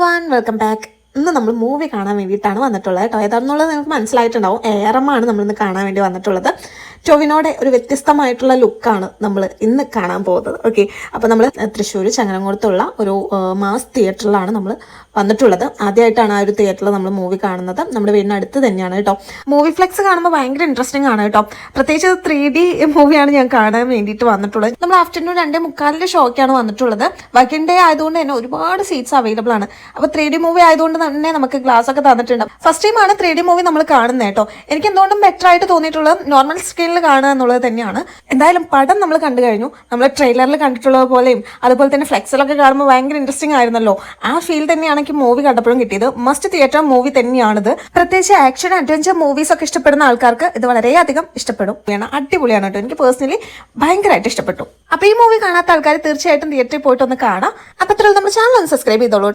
everyone, welcome back. ഇന്ന് നമ്മൾ movie കാണാൻ വേണ്ടിയിട്ടാണ് വന്നിട്ടുള്ളത് കേട്ടോ. ഏതാണെന്നുള്ളത് നിങ്ങൾക്ക് മനസ്സിലായിട്ടുണ്ടാവും. ഏറമാണ് നമ്മളിന്ന് കാണാൻ വേണ്ടി വന്നിട്ടുള്ളത്. ടൊവിനോയുടെ ഒരു വ്യത്യസ്തമായിട്ടുള്ള ലുക്കാണ് നമ്മൾ ഇന്ന് കാണാൻ പോകുന്നത്. ഓക്കെ, അപ്പോൾ നമ്മൾ തൃശ്ശൂർ ചങ്ങനംകുളത്തുള്ള ഒരു മാസ് തിയേറ്ററിലാണ് നമ്മൾ വന്നിട്ടുള്ളത്. ആദ്യമായിട്ടാണ് ആ ഒരു തിയേറ്ററിൽ നമ്മൾ മൂവി കാണുന്നത്. നമ്മുടെ വീടിനടുത്ത് തന്നെയാണ് കേട്ടോ. മൂവി ഫ്ലെക്സ് കാണുമ്പോൾ ഭയങ്കര ഇൻട്രസ്റ്റിംഗ് ആണ് കേട്ടോ. പ്രത്യേകിച്ച് 3D മൂവിയാണ് ഞാൻ കാണാൻ വേണ്ടിയിട്ട് വന്നിട്ടുള്ളത്. നമ്മൾ ആഫ്റ്റർനൂൺ 2:45 ഷോയ്ക്കാണ് വന്നിട്ടുള്ളത്. വർക്കിംഗ് ഡേ ആയതുകൊണ്ട് തന്നെ ഒരുപാട് സീറ്റ്സ് അവൈലബിൾ ആണ്. അപ്പോൾ 3D മൂവി ആയതുകൊണ്ട് തന്നെ നമുക്ക് ഗ്ലാസ് ഒക്കെ തന്നിട്ടുണ്ട്. ഫസ്റ്റ് ടൈമാണ് 3D മൂവി നമ്മൾ കാണുന്നത് കേട്ടോ. എനിക്ക് എന്തുകൊണ്ടും ബെറ്റർ ആയിട്ട് തോന്നിയിട്ടുള്ളത് നോർമൽ സ്ക്രീനിൽ കാണുക എന്നുള്ളത് തന്നെയാണ്. എന്തായാലും പടം നമ്മൾ കണ്ടു കഴിഞ്ഞു. നമ്മൾ ട്രെയിലറിൽ കണ്ടിട്ടുള്ളത് പോലെയും അതുപോലെ തന്നെ ഫ്ലെക്സിലൊക്കെ കാണുമ്പോൾ ഭയങ്കര ഇൻട്രസ്റ്റിംഗ് ആയിരുന്നല്ലോ. ആ ഫീൽ തന്നെയാണ് എനിക്ക് മൂവി കണ്ടപ്പോഴും കിട്ടിയത്. മസ്റ്റ് തിയേറ്റർ മൂവി തന്നെയാണിത്. പ്രത്യേകിച്ച് ആക്ഷൻ അഡ്വഞ്ചർ മൂവീസ് ഒക്കെ ഇഷ്ടപ്പെടുന്ന ആൾക്കാർക്ക് ഇത് വളരെയധികം ഇഷ്ടപ്പെടും. അടിപൊളിയാണ് കേട്ടോ. എനിക്ക് പേഴ്സണലി ഭയങ്കരമായിട്ട് ഇഷ്ടപ്പെട്ടു. അപ്പൊ ഈ മൂവി കാണാത്ത ആൾക്കാർ തീർച്ചയായിട്ടും തിയേറ്ററിൽ പോയിട്ട് ഒന്ന് കാണാം. അപ്പൊ അത്രയും നമ്മുടെ ചാനൽ ഒന്ന് സബ്സ്ക്രൈബ് ചെയ്തോളൂ.